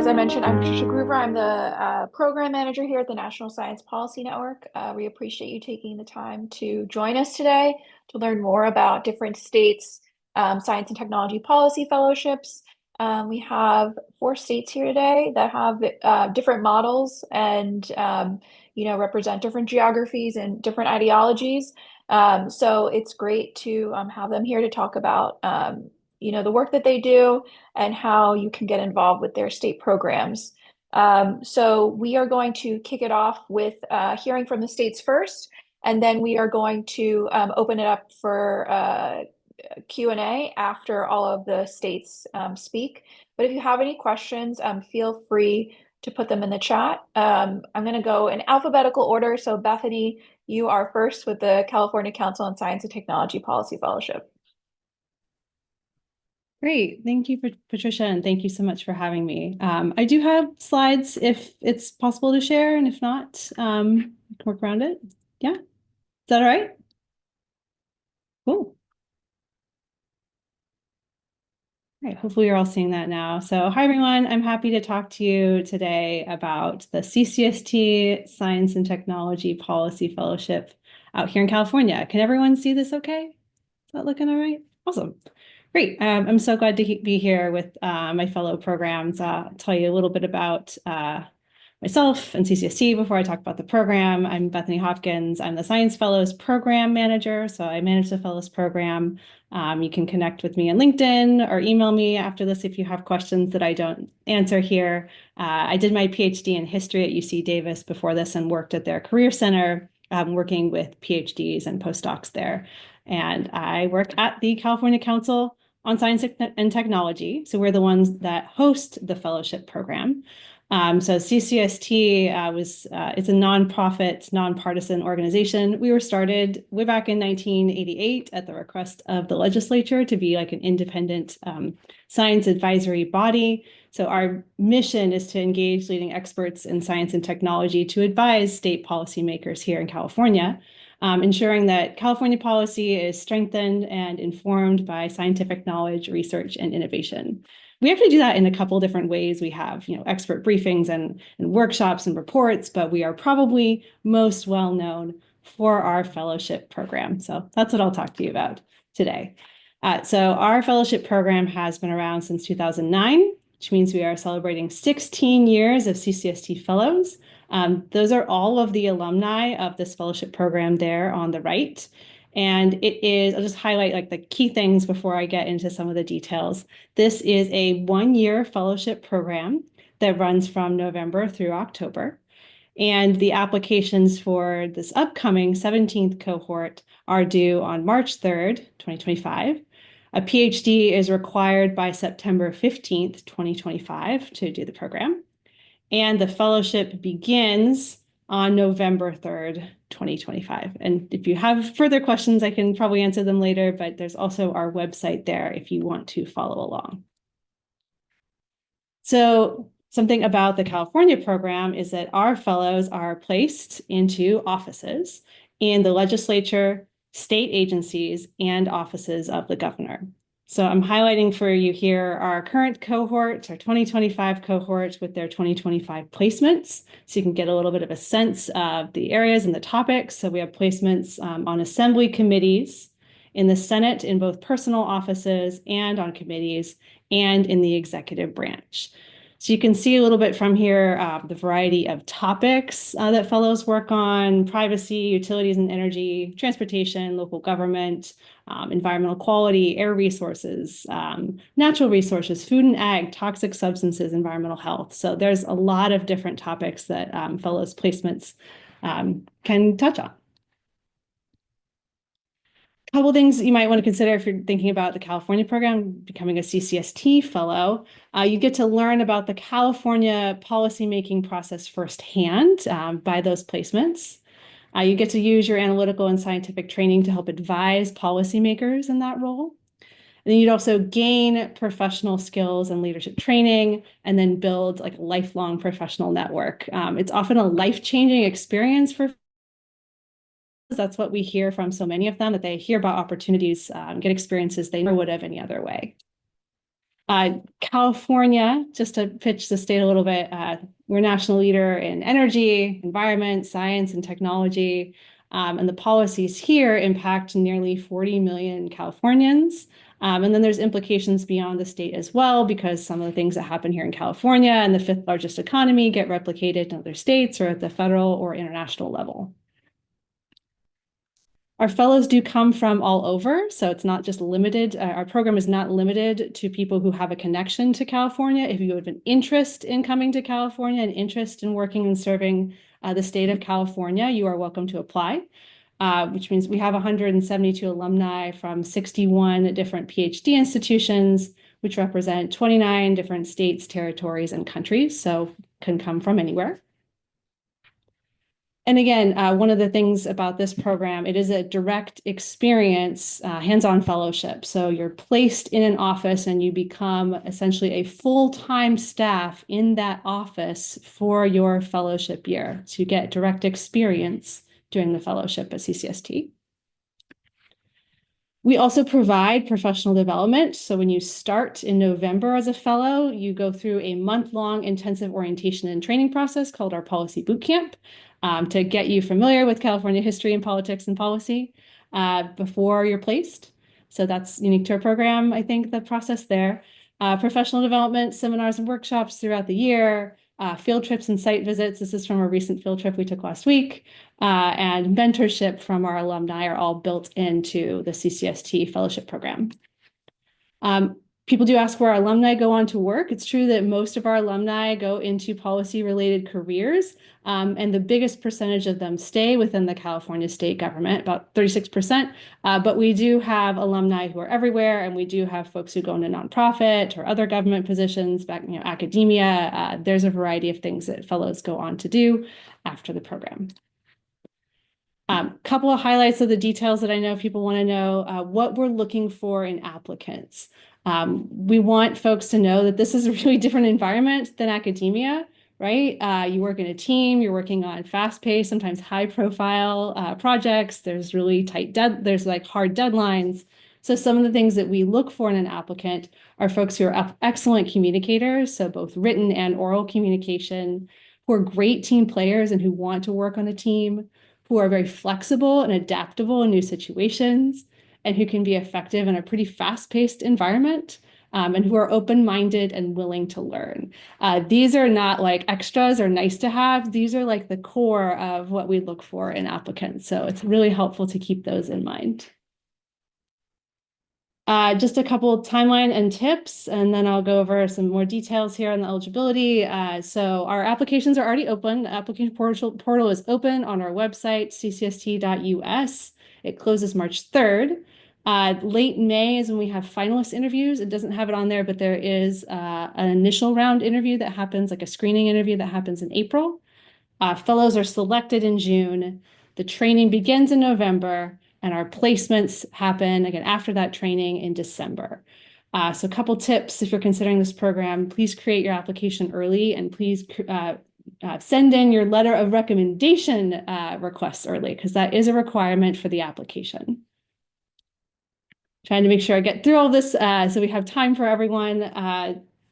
I mentioned, I'm Trisha Groover. I'm the program manager here at the National Science Policy Network. We appreciate you taking the time to join us today to learn more about different states' science and technology policy fellowships. We have 4 states here today that have different models and represent different geographies and different ideologies. So it's great to have them here to talk about the work that they do and how you can get involved with their state programs. So we are going to kick it off with hearing from the states first, and then we are going to open it up for Q&A after all of the states speak. But if you have any questions, feel free to put them in the chat. I'm going to go in alphabetical order. So Bethany, you are first with the California Council on Science and Technology Policy Fellowship. Great. Thank you, Patricia, and thank you so much for having me. I do have slides if it's possible to share, and if not, we can work around it. Yeah, is that all right? Cool. All right, hopefully you're all seeing that now. So hi, everyone. I'm happy to talk to you today about the CCST Science and Technology Policy Fellowship out here in California. Can everyone see this okay? Is that looking all right? Awesome. Great. I'm so glad to be here with my fellow programs. I'll tell you a little bit about myself and CCST before I talk about the program. I'm Bethany Hopkins. I'm the Science Fellows Program Manager, so I manage the Fellows Program. You can connect with me on LinkedIn or email me after this if you have questions that I don't answer here. I did my PhD in history at UC Davis before this and worked at their Career Center, working with PhDs and postdocs there. And I work at the California Council on Science and Technology. So we're the ones that host the fellowship program. So CCST it's a nonprofit, nonpartisan organization. We were started way back in 1988 at the request of the legislature to be like an independent science advisory body. So our mission is to engage leading experts in science and technology to advise state policymakers here in California, ensuring that California policy is strengthened and informed by scientific knowledge, research, and innovation. We actually do that in a couple different ways. We have, expert briefings and workshops and reports, but we are probably most well known for our fellowship program. So that's what I'll talk to you about today. So our fellowship program has been around since 2009, which means we are celebrating 16 years of CCST fellows. Those are all of the alumni of this fellowship program there on the right. And it is, I'll just highlight like the key things before I get into some of the details. This is a 1-year fellowship program that runs from November through October. And the applications for this upcoming 17th cohort are due on March 3rd, 2025. A PhD is required by September 15th, 2025 to do the program. And the fellowship begins on November 3rd, 2025. And if you have further questions, I can probably answer them later, but there's also our website there if you want to follow along. So something about the California program is that our fellows are placed into offices in the legislature, state agencies, and offices of the governor. So I'm highlighting for you here our current cohort, our 2025 cohort with their 2025 placements. So you can get a little bit of a sense of the areas and the topics. So we have placements on assembly committees, in the Senate, in both personal offices and on committees, and in the executive branch. So you can see a little bit from here the variety of topics that fellows work on: privacy, utilities and energy, transportation, local government, environmental quality, air resources, natural resources, food and ag, toxic substances, environmental health. So there's a lot of different topics that fellows placements can touch on. A couple things you might want to consider if you're thinking about the California program, becoming a CCST fellow. You get to learn about the California policymaking process firsthand by those placements. You get to use your analytical and scientific training to help advise policymakers in that role. And then you'd also gain professional skills and leadership training, and then build like a lifelong professional network. It's often a life-changing experience for that's what we hear from so many of them, that they hear about opportunities, get experiences they never would have any other way. California, just to pitch the state a little bit, we're a national leader in energy, environment, science, and technology. And the policies here impact nearly 40 million Californians. And then there's implications beyond the state as well, because some of the things that happen here in California and the fifth largest economy get replicated in other states or at the federal or international level. Our fellows do come from all over, so it's not just limited. Our program is not limited to people who have a connection to California. If you have an interest in coming to California, an interest in working and serving the state of California, you are welcome to apply, which means we have 172 alumni from 61 different PhD institutions, which represent 29 different states, territories, and countries, so can come from anywhere. And again, one of the things about this program, it is a direct experience, hands-on fellowship. So you're placed in an office and you become essentially a full-time staff in that office for your fellowship year. So you get direct experience during the fellowship at CCST. We also provide professional development. So when you start in November as a fellow, you go through a month-long intensive orientation and training process called our Policy Bootcamp to get you familiar with California history and politics and policy before you're placed. So that's unique to our program, I think, the process there. Professional development, seminars and workshops throughout the year, field trips and site visits. This is from a recent field trip we took last week. And mentorship from our alumni are all built into the CCST fellowship program. People do ask where our alumni go on to work. It's true that most of our alumni go into policy-related careers, and the biggest percentage of them stay within the California state government, about 36%. But we do have alumni who are everywhere, and we do have folks who go into nonprofit or other government positions, back, academia. There's a variety of things that fellows go on to do after the program. Couple of highlights of the details that I know people want to know, what we're looking for in applicants. We want folks to know that this is a really different environment than academia, right? You work in a team, you're working on fast-paced, sometimes high-profile projects. There's really there's like hard deadlines. So some of the things that we look for in an applicant are folks who are excellent communicators, so both written and oral communication, who are great team players and who want to work on a team, who are very flexible and adaptable in new situations, and who can be effective in a pretty fast-paced environment, and who are open-minded and willing to learn. These are not like extras or nice to have. These are like the core of what we look for in applicants. So it's really helpful to keep those in mind. Just a couple timeline and tips, and then I'll go over some more details here on the eligibility. So our applications are already open. The application portal is open on our website, ccst.us. It closes March 3rd. Late May is when we have finalist interviews. It doesn't have it on there, but there is an initial round interview that happens, like a screening interview that happens in April. Fellows are selected in June. The training begins in November, and our placements happen again after that training in December. So a couple tips if you're considering this program, please create your application early, and please send in your letter of recommendation requests early, because that is a requirement for the application. Trying to make sure I get through all this so we have time for everyone.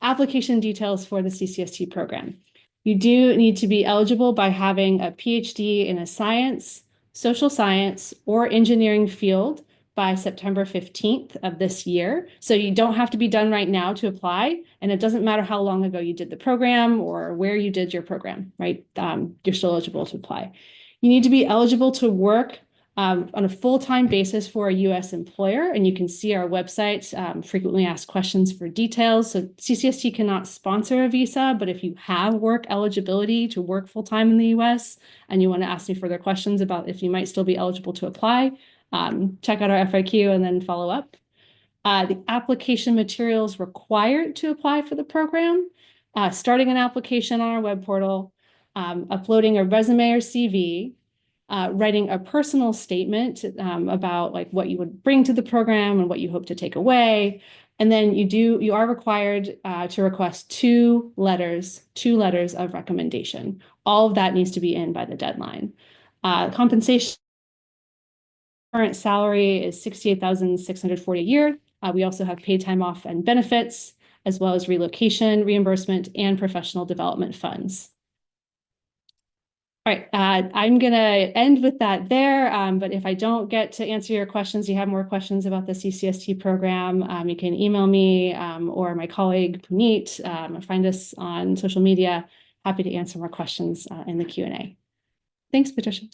Application details for the CCST program. You do need to be eligible by having a PhD in a science, social science, or engineering field by September 15th of this year. So you don't have to be done right now to apply, and it doesn't matter how long ago you did the program or where you did your program, right? You're still eligible to apply. You need to be eligible to work on a full-time basis for a U.S. employer, and you can see our website, frequently asked questions for details. So CCST cannot sponsor a visa, but if you have work eligibility to work full-time in the U.S. and you want to ask me further questions about if you might still be eligible to apply, check out our FAQ and then follow up. The application materials required to apply for the program, starting an application on our web portal, uploading a resume or CV, writing a personal statement about like what you would bring to the program and what you hope to take away. And then you are required to request two letters of recommendation. All of that needs to be in by the deadline. Compensation, current salary is $68,640 a year. We also have paid time off and benefits. as well as relocation, reimbursement, and professional development funds. All right, I'm going to end with that there, but if I don't get to answer your questions, you have more questions about the CCST program, you can email me or my colleague Puneet, or find us on social media. Happy to answer more questions in the Q&A. Thanks, Patricia.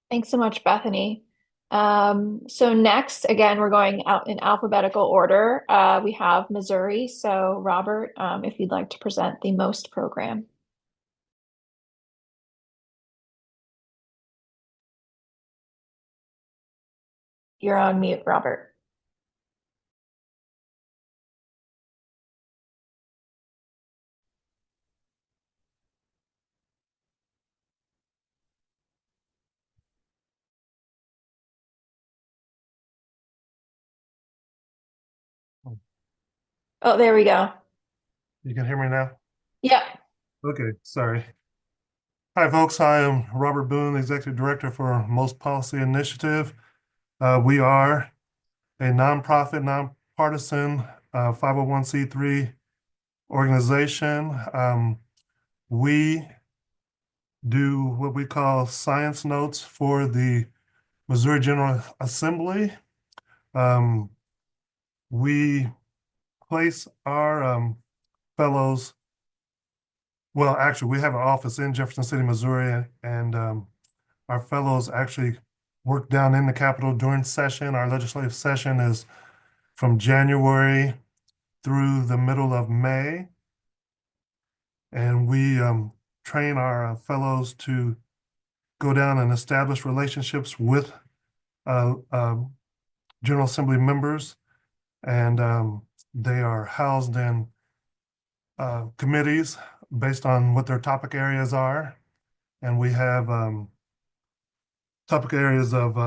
Thanks so much, Bethany. So next, again, we're going out in alphabetical order. We have Missouri. So Robert, if you'd like to present the MOST program. You're on mute, Robert. Oh, there we go. You can hear me now? Yeah. Okay, sorry. Hi, folks. I am Robert Boone, Executive Director for Most Policy Initiative. We are a nonprofit, nonpartisan 501c3 organization. We do what we call science notes for the Missouri General Assembly. We place our fellows. Well, actually, we have an office in Jefferson City, Missouri, and our fellows actually work down in the Capitol during session. Our legislative session is from January through the middle of May. And we train our fellows to go down and establish relationships with General Assembly members. And they are housed in committees based on what their topic areas are. And we have topic areas of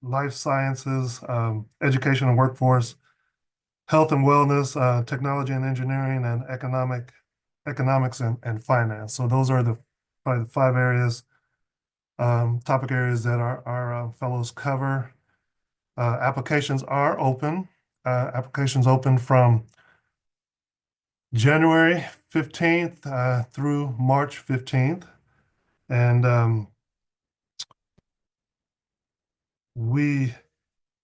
life sciences, education and workforce, health and wellness, technology and engineering, and economics and finance. So those are probably the 5 areas, topic areas that our fellows cover. Applications are open. Applications open from January 15th through March 15th. And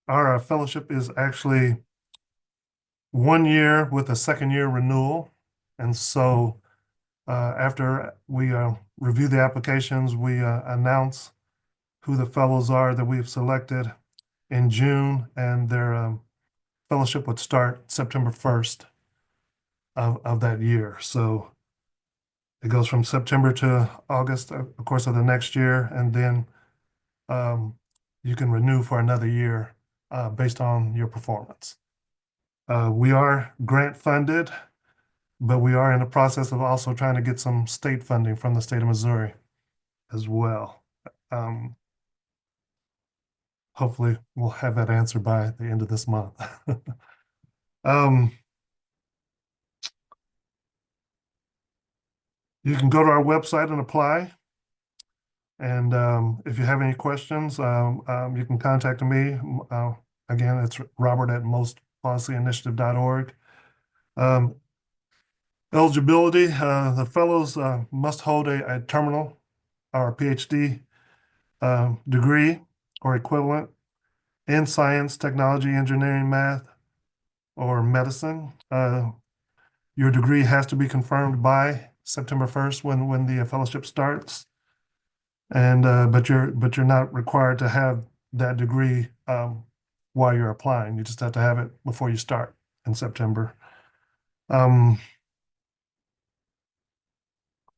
our fellowship is actually 1 year with a 2nd year renewal. And so after we review the applications, we announce who the fellows are that we've selected in June, and their fellowship would start September 1st of that year. So it goes from September to August, of course, of the next year, and then you can renew for another year based on your performance. We are grant funded, but we are in the process of also trying to get some state funding from the state of Missouri as well. Hopefully we'll have that answer by the end of this month. You can go to our website and apply. And if you have any questions, you can contact me. Again, it's robert@mostpolicyinitiative.org. Eligibility, the fellows must hold a terminal or a PhD degree or equivalent in science, technology, engineering, math, or medicine. Your degree has to be confirmed by September 1st when the fellowship starts. And but you're not required to have that degree while you're applying. You just have to have it before you start in September. Trying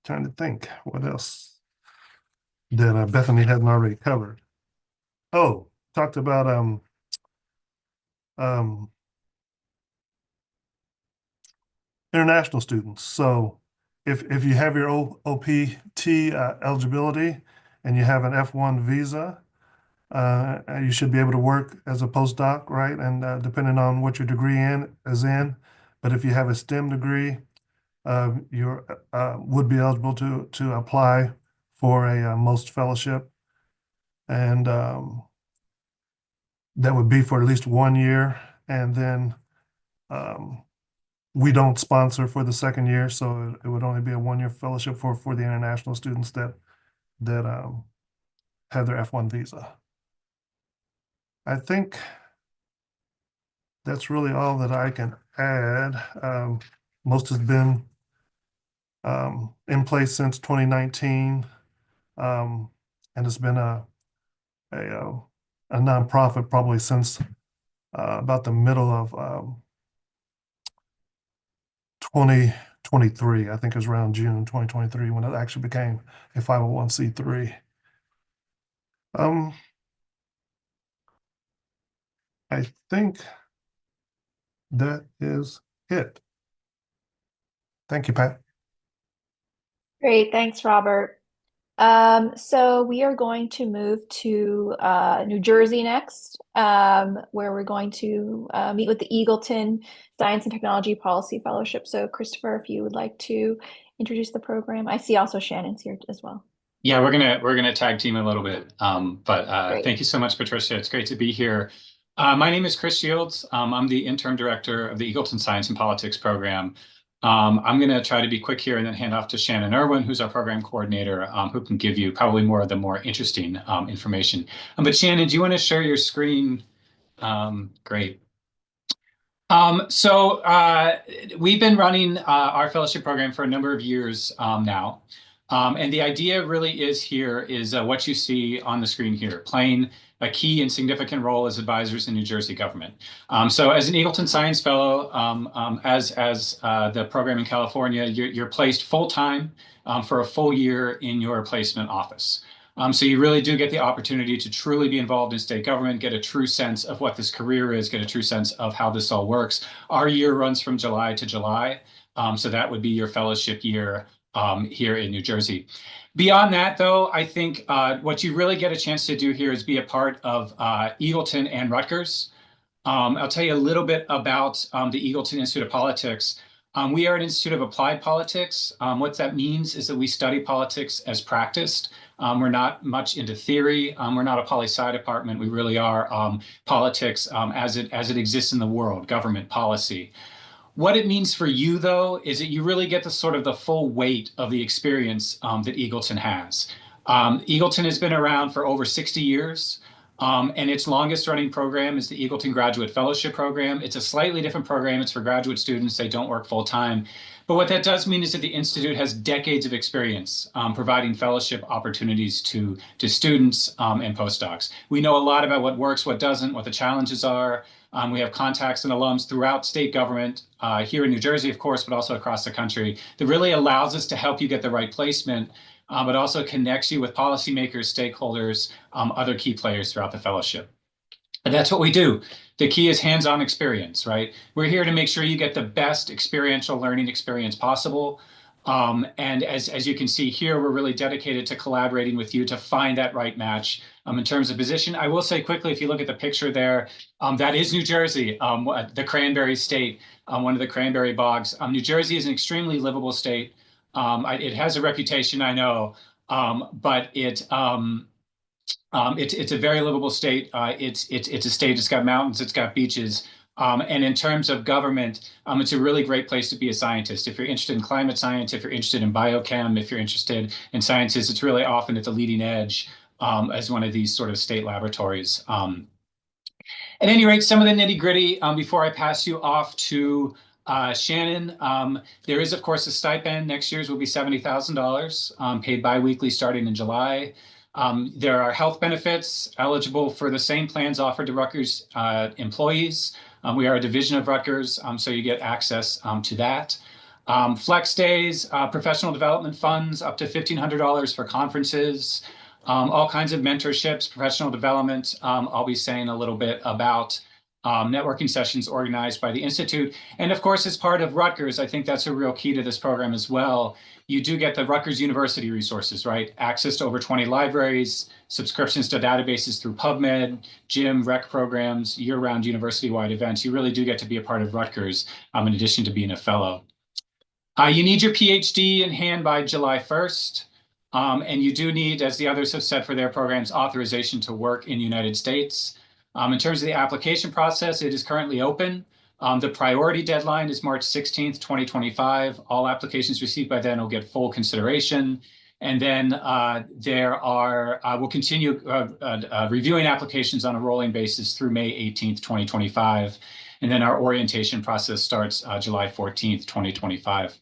to think what else that Bethany hadn't already covered. Oh, talked about international students. So if you have your OPT eligibility and you have an F1 visa, you should be able to work as a postdoc, right? And depending on what your degree is in, but if you have a STEM degree, you would be eligible to apply for a MOST fellowship, and that would be for at least 1 year, and then we don't sponsor for the second year, so it would only be a one-year fellowship for the international students that have their F1 visa. I think that's really all that I can add. Most has been in place since 2019, and it's been a, a nonprofit probably since about the middle of 2023. I think it was around June 2023 when it actually became a 501c3. I think that is it. Thank you, Pat. Great, thanks, Robert. So we are going to move to New Jersey next, where we're going to meet with the Eagleton Science and Technology Policy Fellowship. So Christopher, if you would like to introduce the program. I see also Shannon's here as well. Yeah, we're gonna tag team a little bit. Great. Thank you so much, Patricia. It's great to be here. My name is Chris Shields. I'm the interim director of the Eagleton Science and Politics program. I'm going to try to be quick here and then hand off to Shannon Irwin, who's our program coordinator, who can give you probably more of the more interesting information. But Shannon, do you want to share your screen? Great. We've been running our fellowship program for a number of years now. And the idea really is here is what you see on the screen here, playing a key and significant role as advisors in New Jersey government. So as an Eagleton Science Fellow, as the program in California, you're placed full-time for a full year in your placement office. So you really do get the opportunity to truly be involved in state government, get a true sense of what this career is, get a true sense of how this all works. Our year runs from July to July. So that would be your fellowship year here in New Jersey. Beyond that, though, I think what you really get a chance to do here is be a part of Eagleton and Rutgers. I'll tell you a little bit about the Eagleton Institute of Politics. We are an institute of applied politics. What that means is that we study politics as practiced. We're not much into theory. We're not a poli-sci department. We really are politics as it exists in the world, government policy. What it means for you, though, is that you really get the full weight of the experience that Eagleton has. Eagleton has been around for over 60 years. And its longest running program is the Eagleton Graduate Fellowship Program. It's a slightly different program. It's for graduate students. They don't work full time. But what that does mean is that the Institute has decades of experience providing fellowship opportunities to students and postdocs. We know a lot about what works, what doesn't, what the challenges are. We have contacts and alums throughout state government, here in New Jersey, of course, but also across the country, that really allows us to help you get the right placement, but also connects you with policymakers, stakeholders, other key players throughout the fellowship. And that's what we do. The key is hands-on experience, right? We're here to make sure you get the best experiential learning experience possible. And as you can see here, we're really dedicated to collaborating with you to find that right match in terms of position. I will say quickly, if you look at the picture there, that is New Jersey, the cranberry state, one of the cranberry bogs. New Jersey is an extremely livable state. It has a reputation, I know, but it's a very livable state. It's a state. It's got mountains. It's got beaches. And in terms of government, it's a really great place to be a scientist. If you're interested in climate science, if you're interested in biochem, if you're interested in sciences, it's really often at the leading edge as one of these sort of state laboratories. At any rate, some of the nitty gritty before I pass you off to Shannon. There is, of course, a stipend. Next year's will be $70,000 paid biweekly starting in July. There are health benefits eligible for the same plans offered to Rutgers employees. We are a division of Rutgers, so you get access to that. Flex days, professional development funds, up to $1,500 for conferences, all kinds of mentorships, professional development. I'll be saying a little bit about networking sessions organized by the Institute. And of course, as part of Rutgers, I think that's a real key to this program as well. You do get the Rutgers University resources, right? Access to over 20 libraries, subscriptions to databases through PubMed, gym, rec programs, year-round university-wide events. You really do get to be a part of Rutgers in addition to being a fellow. You need your PhD in hand by July 1st. And you do need, as the others have said for their programs, authorization to work in the United States. In terms of the application process, it is currently open. The priority deadline is March 16th, 2025. All applications received by then will get full consideration. And then we'll continue reviewing applications on a rolling basis through May 18th, 2025. And then our orientation process starts July 14th, 2025.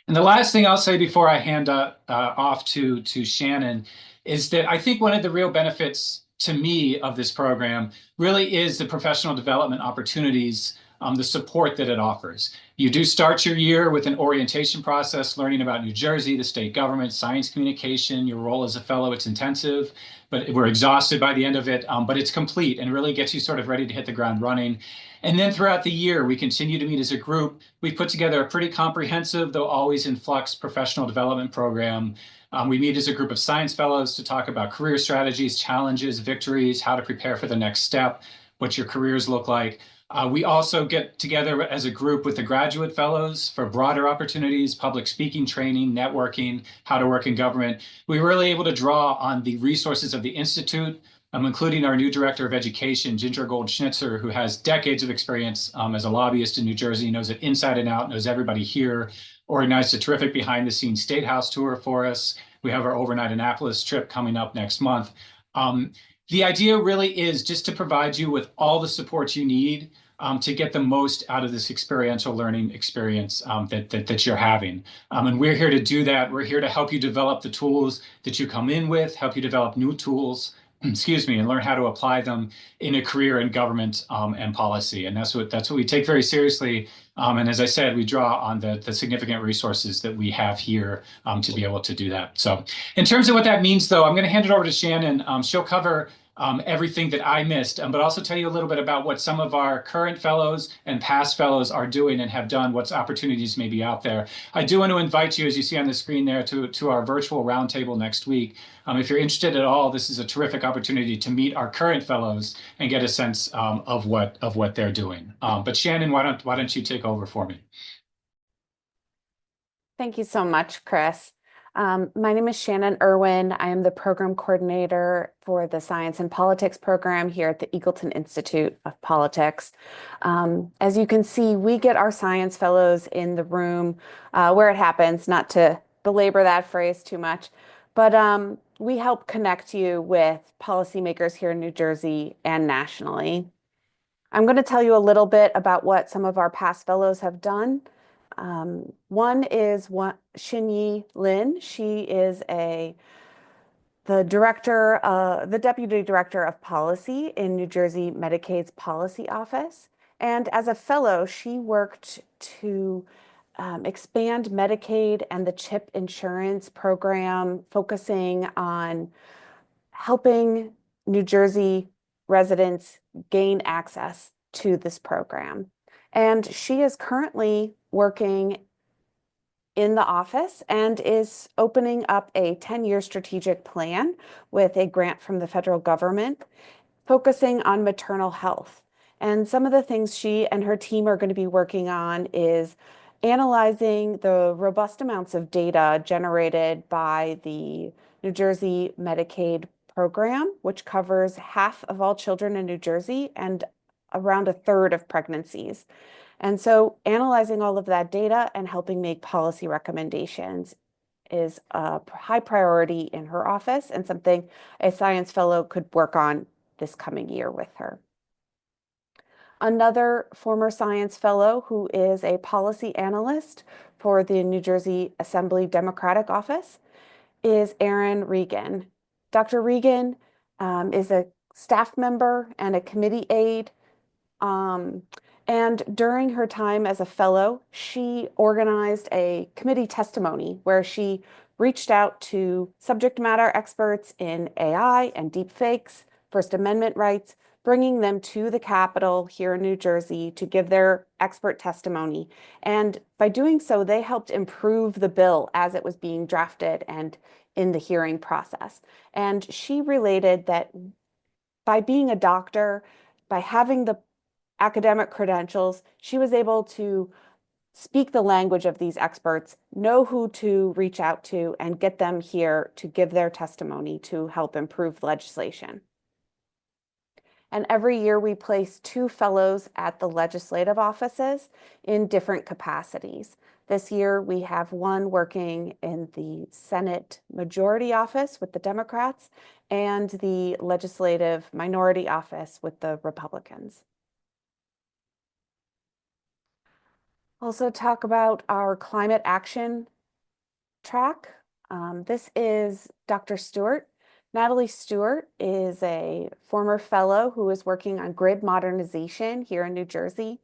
And the last thing I'll say before I hand off to Shannon is that I think one of the real benefits to me of this program really is the professional development opportunities, the support that it offers. You do start your year with an orientation process, learning about New Jersey, the state government, science communication, your role as a fellow. It's intensive, but we're exhausted by the end of it, but it's complete and really gets you sort of ready to hit the ground running. And then throughout the year, we continue to meet as a group. We've put together a pretty comprehensive, though always in flux, professional development program. We meet as a group of science fellows to talk about career strategies, challenges, victories, how to prepare for the next step, what your careers look like. We also get together as a group with the graduate fellows for broader opportunities, public speaking training, networking, how to work in government. We were really able to draw on the resources of the Institute, including our new director of education, Ginger Goldschnitzer, who has decades of experience as a lobbyist in New Jersey, knows it inside and out, knows everybody here, organized a terrific behind the scenes State House tour for us. We have our overnight Annapolis trip coming up next month. The idea really is just to provide you with all the support you need to get the most out of this experiential learning experience that you're having. And we're here to do that. We're here to help you develop the tools that you come in with, help you develop new tools, excuse me, and learn how to apply them in a career in government and policy. And that's what we take very seriously. And as I said, we draw on the significant resources that we have here to be able to do that. So in terms of what that means, though, I'm going to hand it over to Shannon. She'll cover everything that I missed, but also tell you a little bit about what some of our current fellows and past fellows are doing and have done, what's opportunities may be out there. I do want to invite you, as you see on the screen there, to our virtual roundtable next week. If you're interested at all, this is a terrific opportunity to meet our current fellows and get a sense of what they're doing. But Shannon, why don't you take over for me? Thank you so much, Chris. My name is Shannon Irwin. I am the program coordinator for the Science and Politics program here at the Eagleton Institute of Politics. As you can see, we get our science fellows in the room where it happens, not to belabor that phrase too much, but we help connect you with policymakers here in New Jersey and nationally. I'm going to tell you a little bit about what some of our past fellows have done. One is Xinyi Lin. She is the deputy director of policy in New Jersey Medicaid's policy office. And as a fellow, she worked to expand Medicaid and the CHIP insurance program, focusing on helping New Jersey residents gain access to this program. And she is currently working in the office and is opening up a 10-year strategic plan with a grant from the federal government focusing on maternal health. And some of the things she and her team are going to be working on is analyzing the robust amounts of data generated by the New Jersey Medicaid program, which covers half of all children in New Jersey and around a third of pregnancies. And so analyzing all of that data and helping make policy recommendations is a high priority in her office and something a science fellow could work on this coming year with her. Another former science fellow who is a policy analyst for the New Jersey Assembly Democratic Office is Erin Regan. Dr. Regan is a staff member and a committee aide. And during her time as a fellow, she organized a committee testimony where she reached out to subject matter experts in AI and deepfakes, First Amendment rights, bringing them to the Capitol here in New Jersey to give their expert testimony. And by doing so, they helped improve the bill as it was being drafted and in the hearing process. And she related that by being a doctor, by having the academic credentials, she was able to speak the language of these experts, know who to reach out to, and get them here to give their testimony to help improve legislation. And every year we place 2 fellows at the legislative offices in different capacities. This year we have one working in the Senate Majority Office with the Democrats and the Legislative Minority Office with the Republicans. Also talk about our climate action track. This is Dr. Stewart. Natalie Stewart is a former fellow who is working on grid modernization here in New Jersey.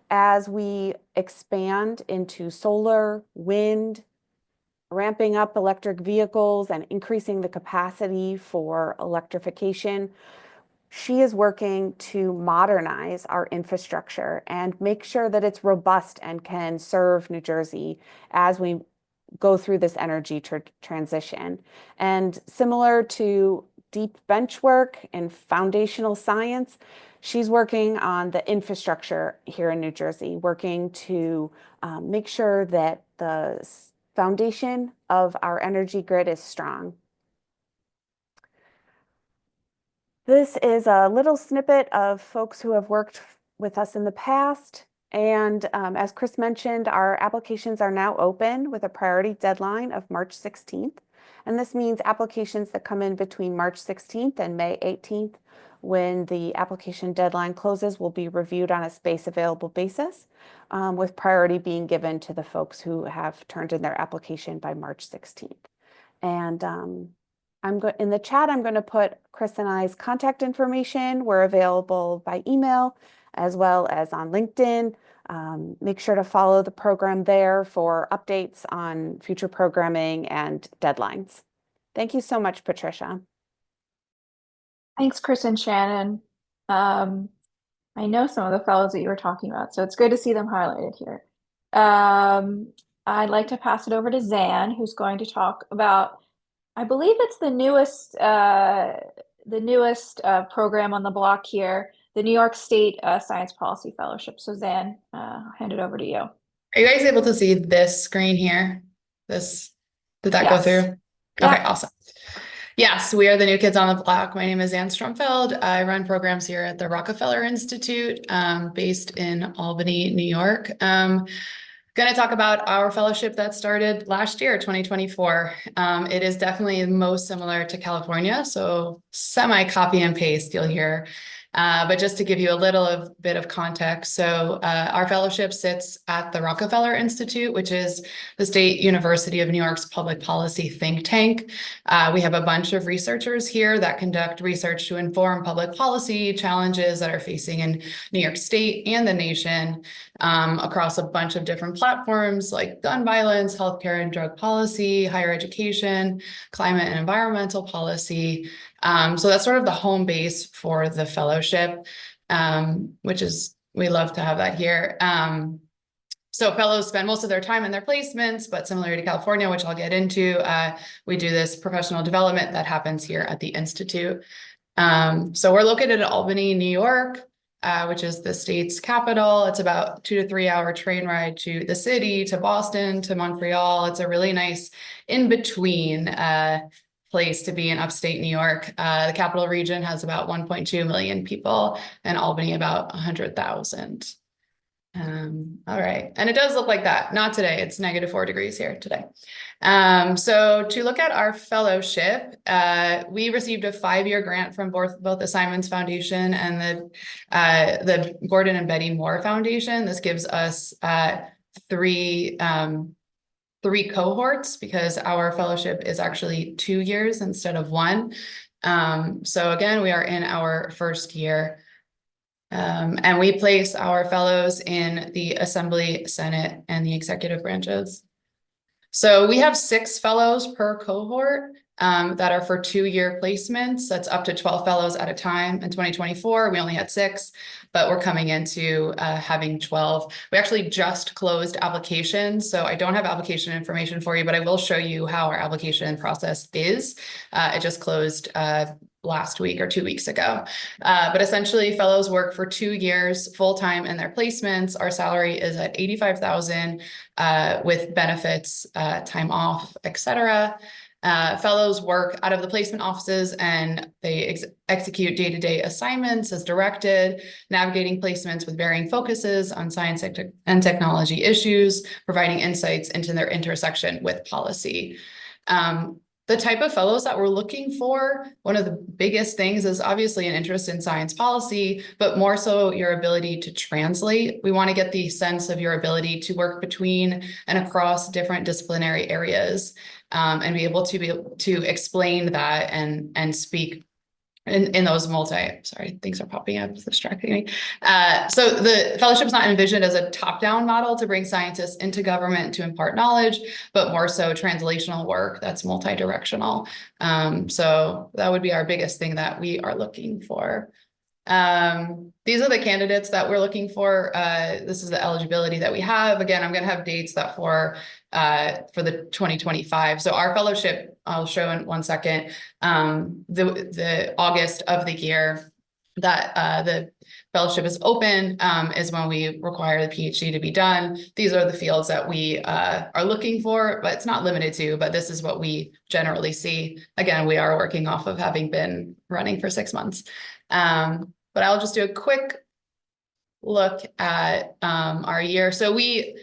As we expand into solar, wind, ramping up electric vehicles and increasing the capacity for electrification, she is working to modernize our infrastructure and make sure that it's robust and can serve New Jersey as we go through this energy transition. And similar to deep bench work and foundational science, she's working on the infrastructure here in New Jersey, working to make sure that the foundation of our energy grid is strong. This is a little snippet of folks who have worked with us in the past. And as Chris mentioned, our applications are now open with a priority deadline of March 16th. And this means applications that come in between March 16th and May 18th, when the application deadline closes, will be reviewed on a space available basis, with priority being given to the folks who have turned in their application by March 16th. And in the chat, I'm going to put Chris and I's contact information. We're available by email as well as on LinkedIn. Make sure to follow the program there for updates on future programming and deadlines. Thank you so much, Patricia. Thanks, Chris and Shannon. I know some of the fellows that you were talking about, so it's good to see them highlighted here. I'd like to pass it over to Zan, who's going to talk about, I believe it's the newest program on the block here, the New York State Science Policy Fellowship. So Zan, I'll hand it over to you. Are you guys able to see this screen here? Did that go through? Yeah. Okay, awesome. Yes, we are the new kids on the block. My name is Ann Stromfeld. I run programs here at the Rockefeller Institute, based in Albany, New York. Going to talk about our fellowship that started last year, 2024. It is definitely most similar to California, so semi copy and paste you'll hear. But just to give you a little bit of context, so our fellowship sits at the Rockefeller Institute, which is the State University of New York's public policy think tank. We have a bunch of researchers here that conduct research to inform public policy challenges that are facing in New York State and the nation, across a bunch of different platforms like gun violence, healthcare and drug policy, higher education, climate and environmental policy. So that's sort of the home base for the fellowship, which is, we love to have that here. So fellows spend most of their time in their placements, but similar to California, which I'll get into, we do this professional development that happens here at the Institute. So we're located at Albany, New York, which is the state's capital. It's about 2 to 3 hour train ride to the city, to Boston, to Montreal. It's a really nice in-between place to be in upstate New York. The capital region has about 1.2 million people and Albany about 100,000. All right, and it does look like that. Not today, it's -4 degrees here today. So to look at our fellowship, we received a 5-year grant from both the Simons Foundation and the Gordon and Betty Moore Foundation. This gives us three cohorts because our fellowship is actually 2 years instead of 1. So again, we are in our first year. And we place our fellows in the Assembly, Senate, and the executive branches. So we have 6 fellows per cohort that are for 2-year placements. That's up to 12 fellows at a time. In 2024, we only had 6, but we're coming into having 12. We actually just closed applications, so I don't have application information for you, but I will show you how our application process is. It just closed last week or 2 weeks ago. But essentially fellows work for 2 years full-time in their placements. Our salary is at $85,000 with benefits, time off, etc. Fellows work out of the placement offices and they execute day-to-day assignments as directed, navigating placements with varying focuses on science and technology issues, providing insights into their intersection with policy. The type of fellows that we're looking for, one of the biggest things is obviously an interest in science policy, but more so your ability to translate. We want to get the sense of your ability to work between and across different disciplinary areas, and be able to explain that and speak in those sorry, things are popping up, it's distracting me. So the fellowship is not envisioned as a top-down model to bring scientists into government to impart knowledge, but more so translational work that's multi-directional. So that would be our biggest thing that we are looking for. These are the candidates that we're looking for. This is the eligibility that we have. Again, I'm going to have dates that for the 2025. So our fellowship, I'll show in 1 second, the August of the year that the fellowship is open is when we require the PhD to be done. These are the fields that we are looking for, but it's not limited to, but this is what we generally see. Again, we are working off of having been running for 6 months. But I'll just do a quick look at our year. So we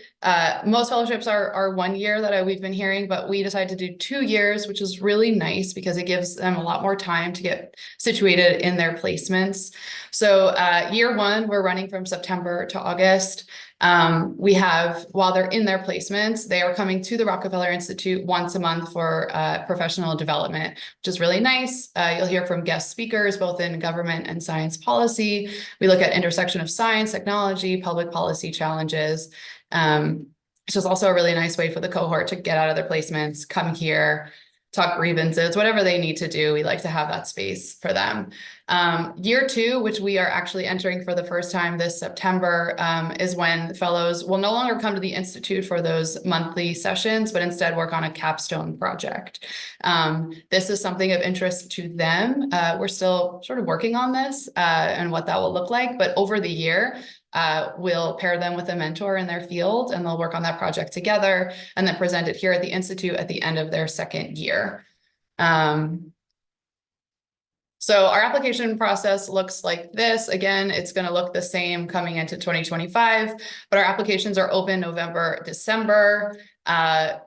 most fellowships are 1 year that we've been hearing, but we decided to do 2 years, which is really nice because it gives them a lot more time to get situated in their placements. So year 1, we're running from September to August. We have, while they're in their placements, they are coming to the Rockefeller Institute once a month for professional development, which is really nice. You'll hear from guest speakers, both in government and science policy. We look at intersection of science, technology, public policy challenges. It's just also a really nice way for the cohort to get out of their placements, come here, talk grievances, whatever they need to do. We like to have that space for them. Year 2, which we are actually entering for the first time this September, is when fellows will no longer come to the Institute for those monthly sessions, but instead work on a capstone project. This is something of interest to them. We're still sort of working on this and what that will look like, but over the year, we'll pair them with a mentor in their field and they'll work on that project together and then present it here at the Institute at the end of their 2nd year. So our application process looks like this. Again, it's going to look the same coming into 2025, but our applications are open November, December.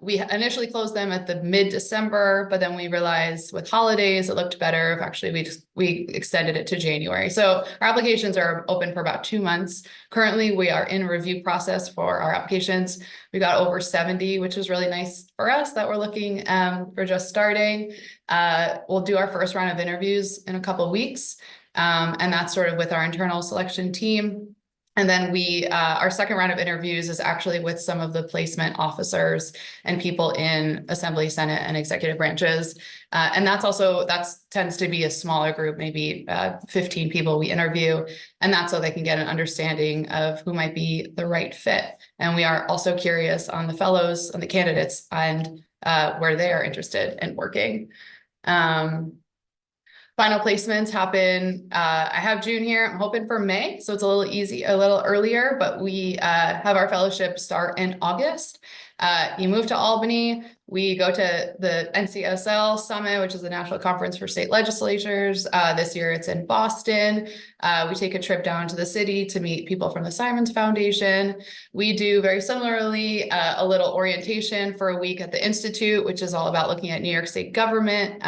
We initially closed them at the mid-December, but then we realized with holidays, it looked better if actually we extended it to January. So our applications are open for about 2 months. Currently, we are in review process for our applications. We got over 70, which is really nice for us that we're looking for just starting. We'll do our first round of interviews in a couple of weeks. And that's sort of with our internal selection team. And then our second round of interviews is actually with some of the placement officers and people in Assembly, Senate, and executive branches. And that tends to be a smaller group, maybe 15 people we interview. And that's so they can get an understanding of who might be the right fit. And we are also curious on the fellows and the candidates and where they are interested in working. Final placements happen, I have June here, I'm hoping for May, so it's a little earlier, but we have our fellowship start in August. You move to Albany, we go to the NCSL Summit, which is the National Conference for State Legislatures. This year it's in Boston. We take a trip down to the city to meet people from the Simons Foundation. We do very similarly a little orientation for a week at the Institute, which is all about looking at New York State government.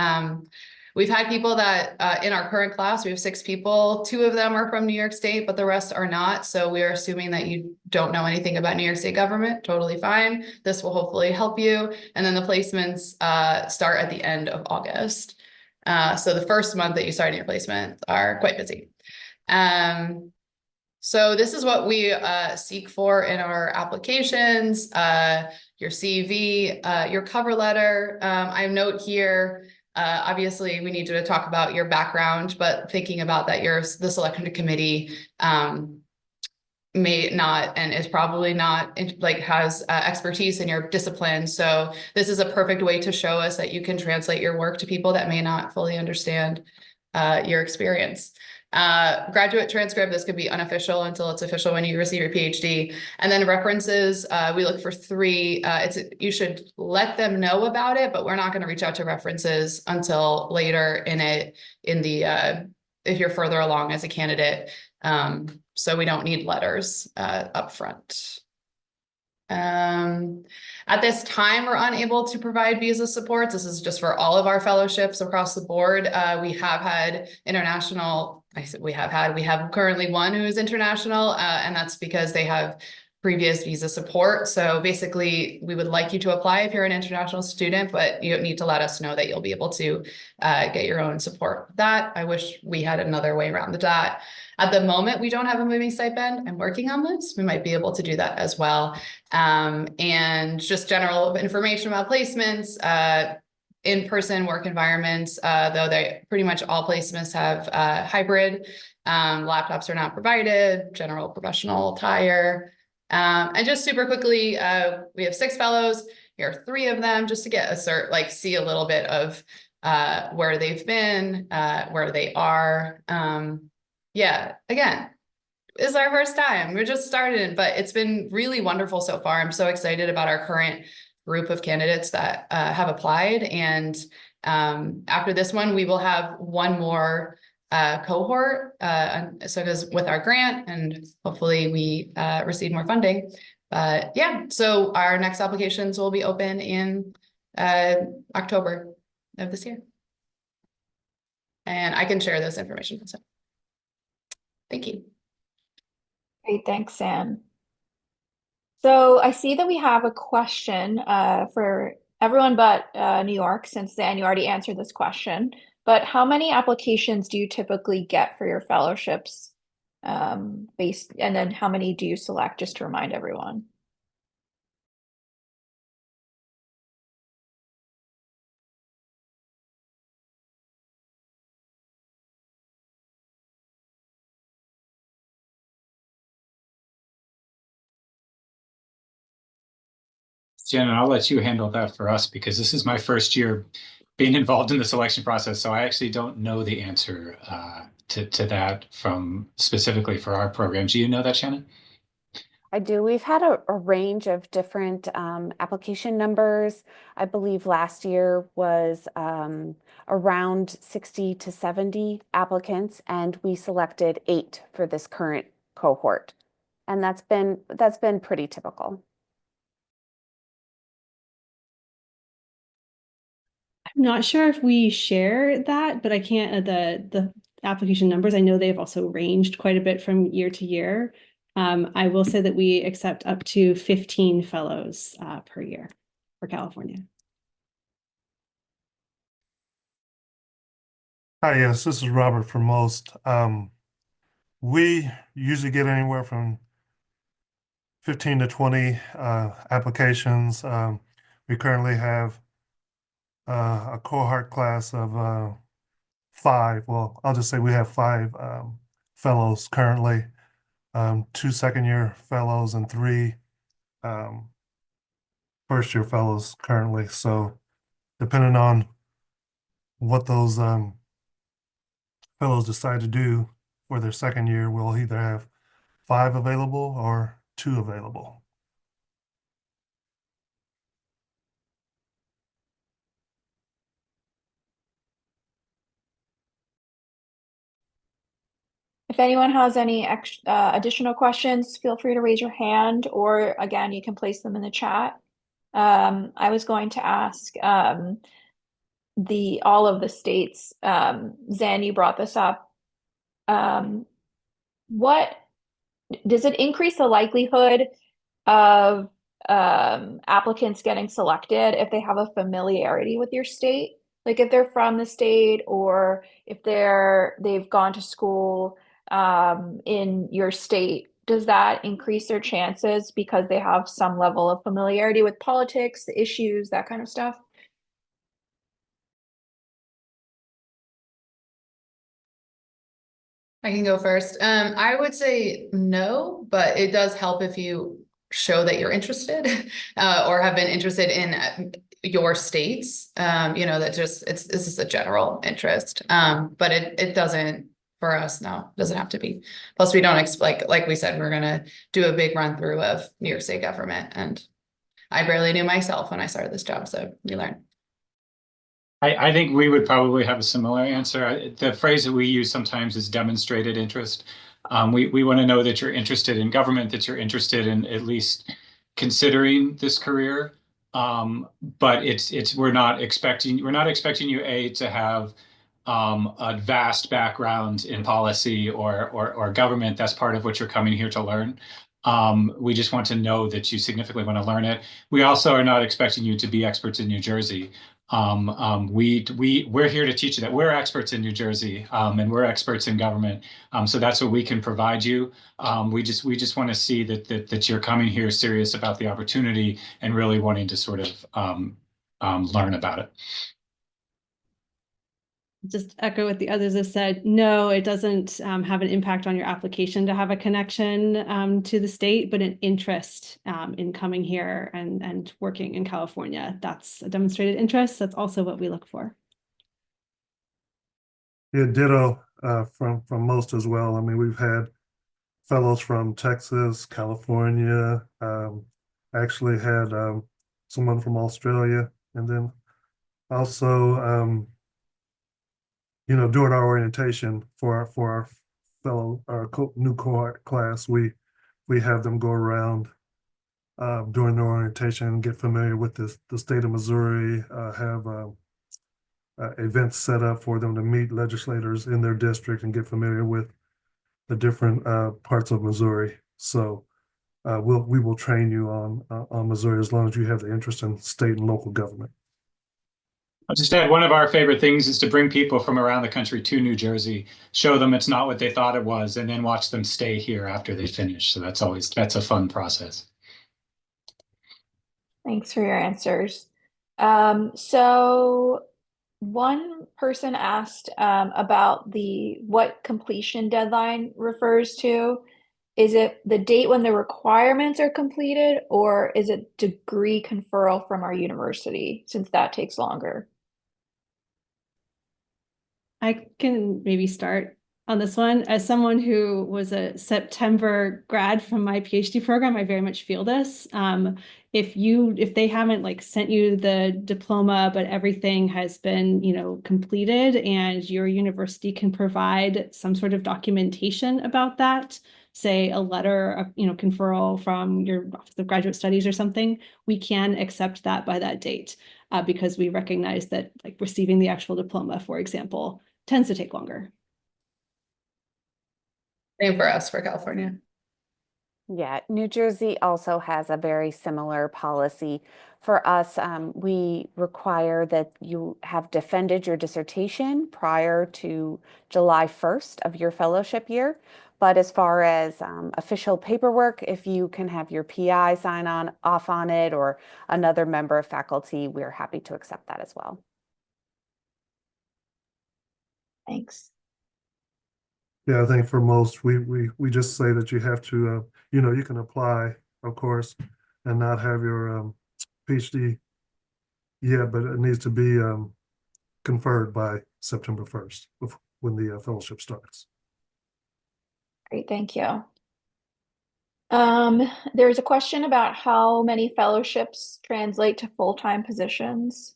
We've had people that in our current class, we have 6 people, 2 of them are from New York State, but the rest are not. So we are assuming that you don't know anything about New York State government, totally fine. This will hopefully help you. And then the placements start at the end of August. So the first month that you start your placement are quite busy. So this is what we seek for in our applications, your CV, your cover letter. I note here, obviously, we need to talk about your background, but thinking about that, the selection committee may not and is probably not has expertise in your discipline. So this is a perfect way to show us that you can translate your work to people that may not fully understand your experience. Graduate transcript, this could be unofficial until it's official when you receive your PhD. And then references, we look for 3. You should let them know about it, but we're not going to reach out to references until later if you're further along as a candidate. So we don't need letters up front. At this time, we're unable to provide visa supports. This is just for all of our fellowships across the board. We have had international, we have currently one who is international, and that's because they have previous visa support. So basically, we would like you to apply if you're an international student, but you need to let us know that you'll be able to get your own support. That I wish we had another way around that. At the moment, we don't have a moving stipend. I'm working on this. We might be able to do that as well. And just general information about placements, in-person work environments, though they pretty much all placements have hybrid. Laptops are not provided, general professional attire. And just super quickly, we have 6 fellows. Here are 3 of them, just to get see a little bit of where they've been, where they are. Yeah, again, this is our first time. We're just started, but it's been really wonderful so far. I'm so excited about our current group of candidates that have applied. And after this one, we will have one more cohort. So it is with our grant, and hopefully we receive more funding. But yeah, so our next applications will be open in October of this year. And I can share this information also. Thank you. Great, thanks, Sam. So I see that we have a question for everyone but New York, since Dan, you already answered this question. But how many applications do you typically get for your fellowships and then how many do you select, just to remind everyone? Jen, I'll let you handle that for us because this is my first year being involved in the selection process. So I actually don't know the answer to that from specifically for our program. Do you know that, Shannon? I do. We've had a range of different application numbers. I believe last year was around 60 to 70 applicants, and we selected 8 for this current cohort. And that's been pretty typical. I'm not sure if we share that, but I can't, the application numbers, I know they've also ranged quite a bit from year to year. I will say that we accept up to 15 fellows per year for California. Hi, yes, this is Robert from Most. We usually get anywhere from 15 to 20 applications. We currently have a cohort class of 5. Well, I'll just say we have 5 fellows currently, 2 second-year fellows and 3 first-year fellows currently. So depending on what those fellows decide to do for their second year, we'll either have 5 available or 2 available. If anyone has any additional questions, feel free to raise your hand, or again, you can place them in the chat. I was going to ask all of the states. Zan, you brought this up. What does it increase the likelihood of applicants getting selected if they have a familiarity with your state? Like if they're from the state, or if they've gone to school in your state, does that increase their chances because they have some level of familiarity with politics, the issues, that kind of stuff? I can go first. I would say no, but it does help if you show that you're interested or have been interested in your states, that just, this is a general interest. But it doesn't, for us, no, doesn't have to be. Plus, we don't like we said, we're gonna do a big run through of New York State government, and I barely knew myself when I started this job, so you learn. I think we would probably have a similar answer. The phrase that we use sometimes is demonstrated interest. We want to know that you're interested in government, that you're interested in at least considering this career. But we're not expecting you to have a vast background in policy or government. That's part of what you're coming here to learn. We just want to know that you significantly want to learn it. We also are not expecting you to be experts in New Jersey. We're here to teach you that we're experts in New Jersey, and we're experts in government. So that's what we can provide you. We just want to see that you're coming here serious about the opportunity and really wanting to sort of learn about it. Just echo what the others have said. No, it doesn't have an impact on your application to have a connection to the state, but an interest in coming here and working in California. That's a demonstrated interest. That's also what we look for. Yeah, ditto from most as well. I mean, we've had fellows from Texas, California, actually had someone from Australia, and then also during our orientation for our fellow new cohort class, we have them go around during their orientation and get familiar with the state of Missouri, have events set up for them to meet legislators in their district and get familiar with the different parts of Missouri. So we will train you on Missouri as long as you have the interest in state and local government. I'll just add, one of our favorite things is to bring people from around the country to New Jersey, show them it's not what they thought it was, and then watch them stay here after they finish. So that's a fun process. Thanks for your answers. So one person asked about what completion deadline refers to. Is it the date when the requirements are completed, or is it degree conferral from our university, since that takes longer? I can maybe start on this one. As someone who was a September grad from my PhD program, I very much feel this. If they haven't sent you the diploma, but everything has been, completed, and your university can provide some sort of documentation about that, say a letter of, conferral from your Office of Graduate Studies or something, we can accept that by that date, because we recognize that receiving the actual diploma, for example, tends to take longer. Same for us, for California. Yeah, New Jersey also has a very similar policy. For us, we require that you have defended your dissertation prior to July 1st of your fellowship year. But as far as official paperwork, if you can have your PI sign off on it, or another member of faculty, we're happy to accept that as well. Thanks. Yeah, I think for most, we just say that you have to, you can apply, of course, and not have your PhD yet, but it needs to be conferred by September 1st when the fellowship starts. Great, thank you. There's a question about how many fellowships translate to full-time positions.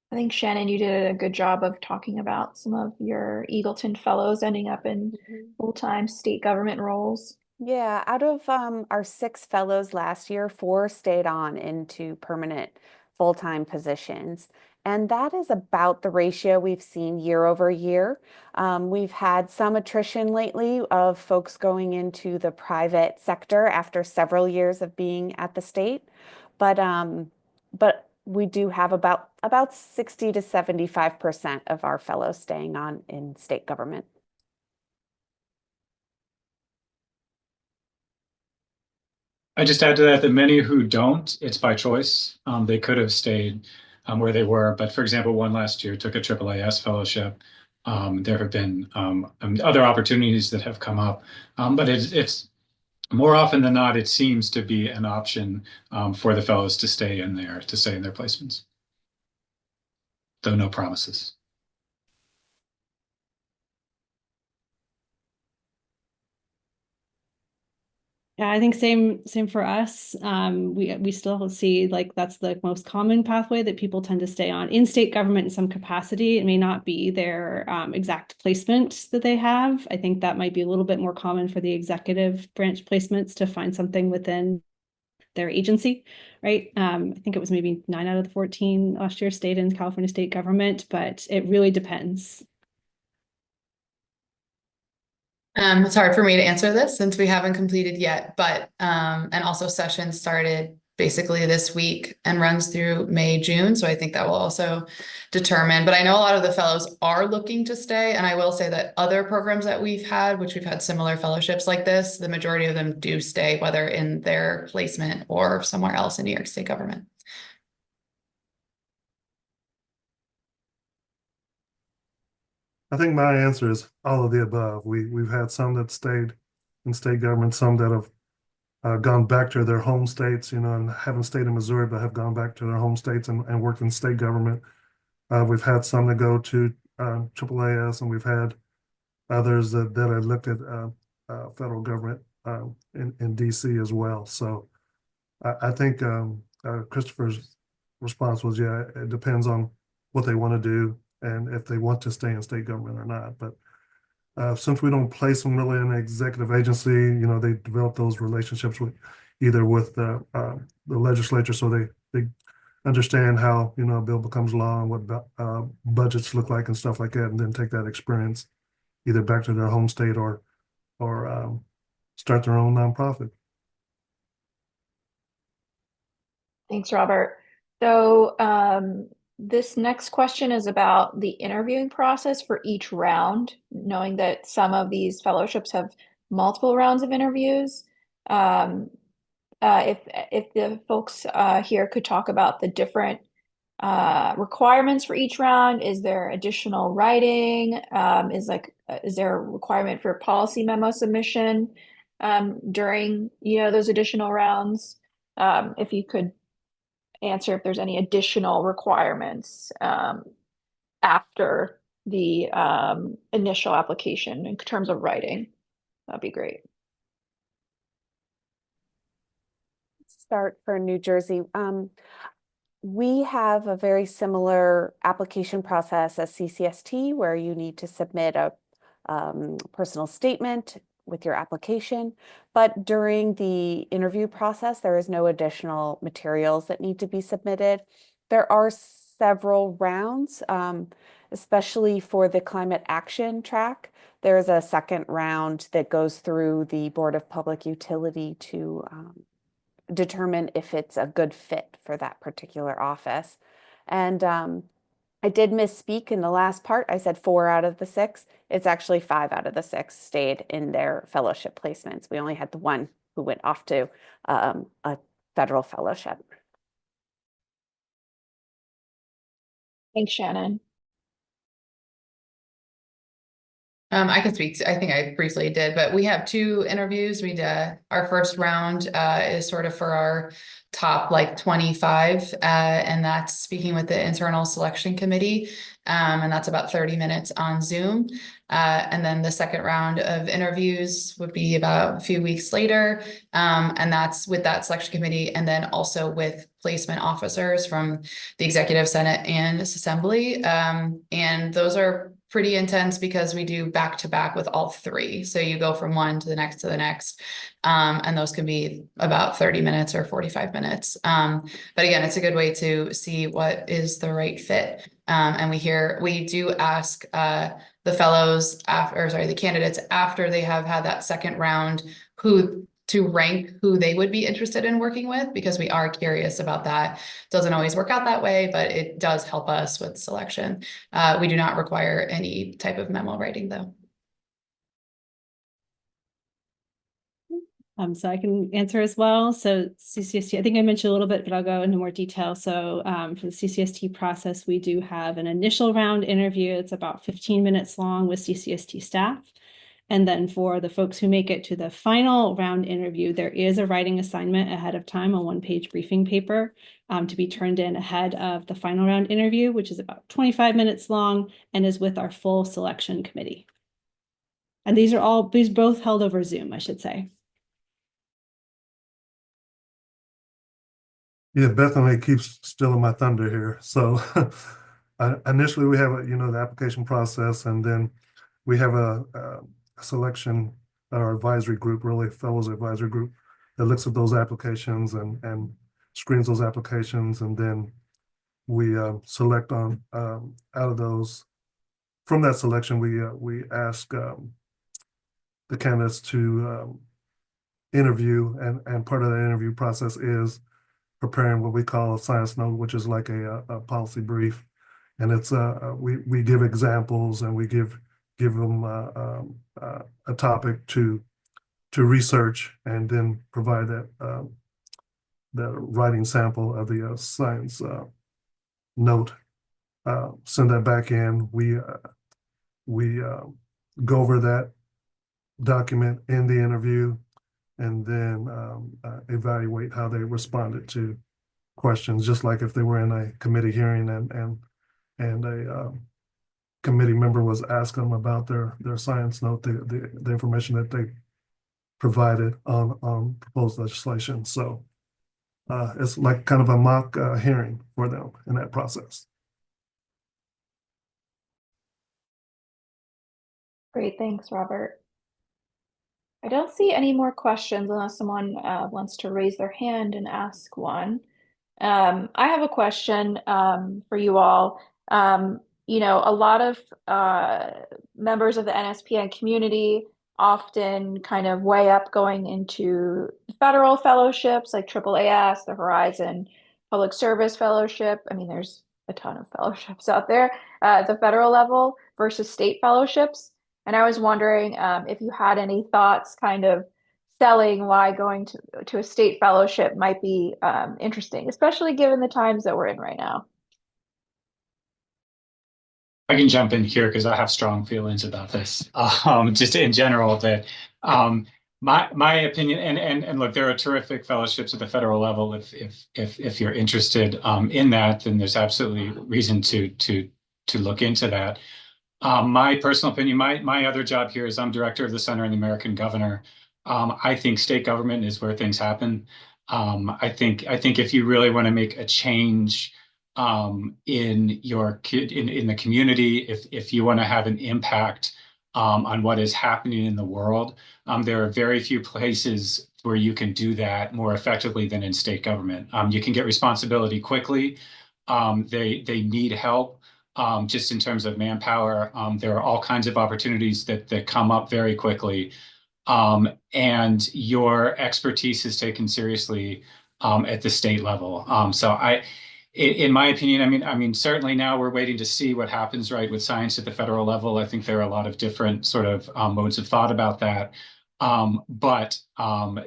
I think, Shannon, you did a good job of talking about some of your Eagleton fellows ending up in full-time state government roles. Yeah, out of our 6 fellows last year, 4 stayed on into permanent full-time positions. And that is about the ratio we've seen year over year. We've had some attrition lately of folks going into the private sector after several years of being at the state. But we do have about 60 to 75% of our fellows staying on in state government. I just add to that many who don't, it's by choice. They could have stayed where they were, but for example, one last year took a AAAS fellowship. There have been other opportunities that have come up, but more often than not, it seems to be an option for the fellows to stay in their placements, though no promises. Yeah, I think same for us. We still see like that's the most common pathway that people tend to stay on in state government in some capacity. It may not be their exact placement that they have. I think that might be a little bit more common for the executive branch placements to find something within their agency, right? I think it was maybe 9 out of the 14 last year stayed in California state government, but it really depends. It's hard for me to answer this since we haven't completed yet, but and also session started basically this week and runs through May, June. So I think that will also determine, but I know a lot of the fellows are looking to stay. And I will say that other programs that we've had, which we've had similar fellowships like this, the majority of them do stay, whether in their placement or somewhere else in New York State government. I think my answer is all of the above. We've had some that stayed in state government, some that have gone back to their home states, and haven't stayed in Missouri, but have gone back to their home states and worked in state government. We've had some that go to AAAS, and we've had others that have looked at federal government in DC as well. So I think Christopher's response was, yeah, it depends on what they want to do and if they want to stay in state government or not. But since we don't place them really in an executive agency, they develop those relationships with either with the legislature, so they understand how a bill becomes law and what budgets look like and stuff like that, and then take that experience either back to their home state or start their own nonprofit. Thanks, Robert. So this next question is about the interviewing process for each round, knowing that some of these fellowships have multiple rounds of interviews. If the folks here could talk about the different requirements for each round. Is there additional writing? Is there a requirement for policy memo submission during those additional rounds? If you could answer if there's any additional requirements after the initial application in terms of writing, that'd be great. Start for New Jersey. We have a very similar application process as CCST, where you need to submit a personal statement with your application. But during the interview process, there is no additional materials that need to be submitted. There are several rounds, especially for the climate action track. There's a second round that goes through the Board of Public Utility to determine if it's a good fit for that particular office. And I did misspeak in the last part. I said 4 out of the 6. It's actually 5 out of the 6 stayed in their fellowship placements. We only had the one who went off to a federal fellowship. Thanks, Shannon. I can speak I think I briefly did, but we have 2 interviews. Our first round is sort of for our top 25, and that's speaking with the internal selection committee, and that's about 30 minutes on Zoom. And then the second round of interviews would be about a few weeks later, and that's with that selection committee, and then also with placement officers from the Executive Senate and Assembly, and those are pretty intense because we do back to back with all 3. So you go from one to the next to the next. And those can be about 30 minutes or 45 minutes. But again, it's a good way to see what is the right fit. And we do ask the fellows the candidates after they have had that second round to rank who they would be interested in working with, because we are curious about that. Doesn't always work out that way, but it does help us with selection. We do not require any type of memo writing, though. So I can answer as well. So CCST, I think I mentioned a little bit, but I'll go into more detail. So for the CCST process, we do have an initial round interview. It's about 15 minutes long with CCST staff. And then for the folks who make it to the final round interview, there is a writing assignment ahead of time, a one-page briefing paper to be turned in ahead of the final round interview, which is about 25 minutes long and is with our full selection committee. And these both held over Zoom, I should say. Yeah, Bethany keeps stealing my thunder here. So initially we have the application process, and then we have a selection or advisory group, really fellows advisory group, that looks at those applications and screens those applications, and then we select on out of those. From that selection, we ask the candidates to interview, and part of that interview process is preparing what we call a science note, which is like a policy brief, and it's we give examples, and we give them a topic to research, and then provide that the writing sample of the science note. Send that back in. We go over that document in the interview, and then evaluate how they responded to questions, just like if they were in a committee hearing and a committee member was asking them about their science note, the information that they provided on proposed legislation. So it's like kind of a mock hearing for them in that process. Great, thanks, Robert. I don't see any more questions unless someone wants to raise their hand and ask one. I have a question for you all. A lot of members of the NSPN community often kind of weigh up going into federal fellowships like AAAS, the Horizon Public Service Fellowship. I mean, there's a ton of fellowships out there at the federal level versus state fellowships. And I was wondering if you had any thoughts kind of selling why going to a state fellowship might be interesting, especially given the times that we're in right now. I can jump in here because I have strong feelings about this. Just in general, that my opinion, and look, there are terrific fellowships at the federal level. If you're interested in that, then there's absolutely reason to look into that. My personal opinion, my other job here is I'm director of the Center and the American Governor. I think state government is where things happen. I think if you really want to make a change in the community, if you want to have an impact on what is happening in the world, there are very few places where you can do that more effectively than in state government. You can get responsibility quickly. They need help. Just in terms of manpower, there are all kinds of opportunities that come up very quickly. And your expertise is taken seriously at the state level. In my opinion, I mean, certainly now we're waiting to see what happens, right, with science at the federal level. I think there are a lot of different sort of modes of thought about that. But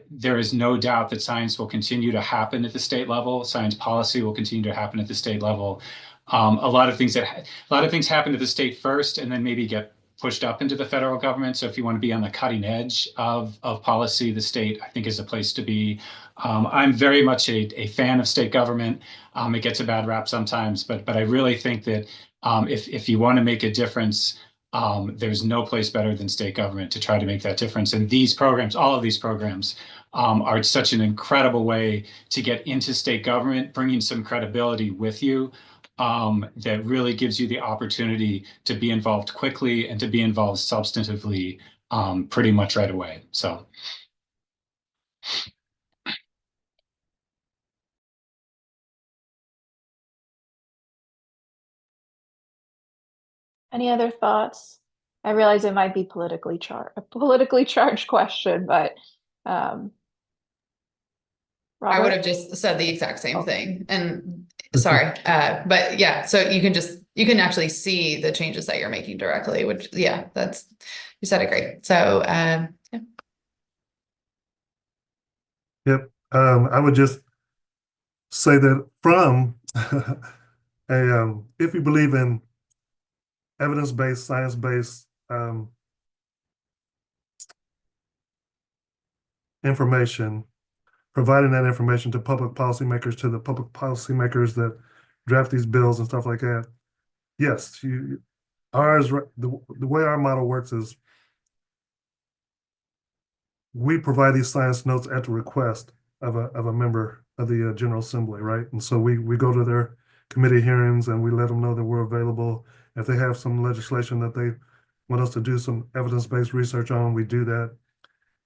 there is no doubt that science will continue to happen at the state level. Science policy will continue to happen at the state level. A lot of things happen at the state first, and then maybe get pushed up into the federal government. So if you want to be on the cutting edge of policy, the state, I think, is a place to be. I'm very much a fan of state government. It gets a bad rap sometimes, but I really think that if you want to make a difference, there's no place better than state government to try to make that difference. And these programs, all of these programs, are such an incredible way to get into state government, bringing some credibility with you. That really gives you the opportunity to be involved quickly and to be involved substantively pretty much right away. So. Any other thoughts? I realize it might be a politically charged question, but I Robert? would have just said the exact same thing. And sorry, but yeah, so you can actually see the changes that you're making directly, which, yeah, you said it great. So, yeah. Yep. I would just say that from if you believe in evidence-based, science-based information, providing that information to the public policymakers that draft these bills and stuff like that. Yes, the way our model works is we provide these science notes at the request of a member of the General Assembly, right? And so we go to their committee hearings and we let them know that we're available. If they have some legislation that they want us to do some evidence-based research on, we do that.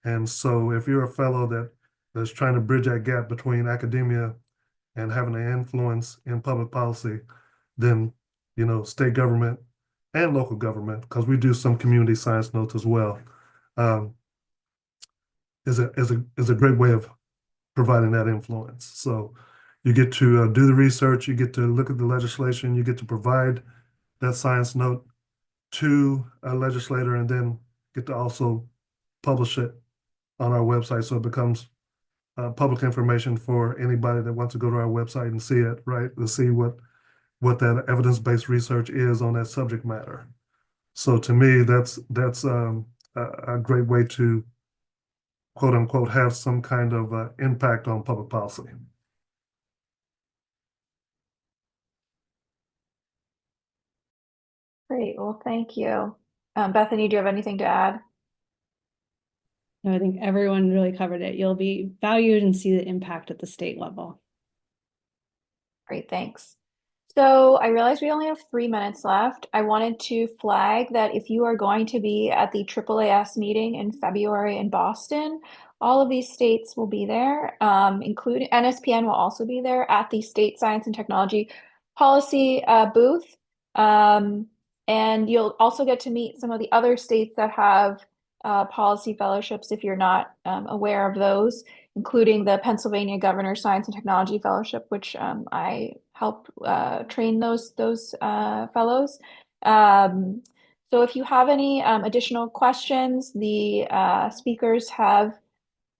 And so if you're a fellow that's trying to bridge that gap between academia and having an influence in public policy, then, state government and local government, because we do some community science notes as well, is a great way of providing that influence. So you get to do the research, you get to look at the legislation, you get to provide that science note to a legislator, and then get to also publish it on our website, so it becomes public information for anybody that wants to go to our website and see it, right? To see what that evidence-based research is on that subject matter. So to me, that's a great way to, quote unquote, have some kind of impact on public policy. Great. Well, thank you. Bethany, do you have anything to add? No, I think everyone really covered it. You'll be valued and see the impact at the state level. Great, thanks. So I realize we only have 3 minutes left. I wanted to flag that if you are going to be at the AAAS meeting in February in Boston, all of these states will be there, including NSPN will also be there at the State Science and Technology Policy booth. And you'll also get to meet some of the other states that have policy fellowships if you're not aware of those, including the Pennsylvania Governor Science and Technology Fellowship, which I help train those fellows. So if you have any additional questions, the speakers have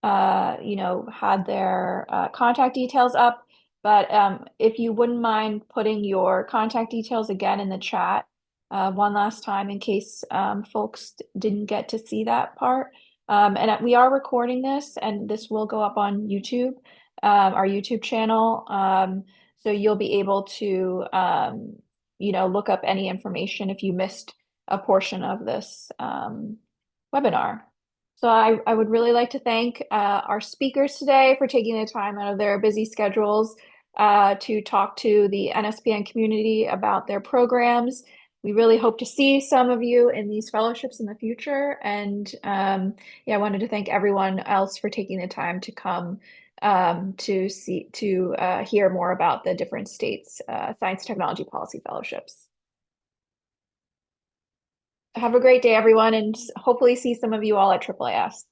had their contact details up. But if you wouldn't mind putting your contact details again in the chat one last time in case folks didn't get to see that part. And we are recording this, and this will go up on YouTube, our YouTube channel. So you'll be able to, look up any information if you missed a portion of this webinar. So I would really like to thank our speakers today for taking the time out of their busy schedules to talk to the NSPN community about their programs. We really hope to see some of you in these fellowships in the future. And I wanted to thank everyone else for taking the time to come to hear more about the different states' science technology policy fellowships. Have a great day, everyone, and hopefully see some of you all at AAAS.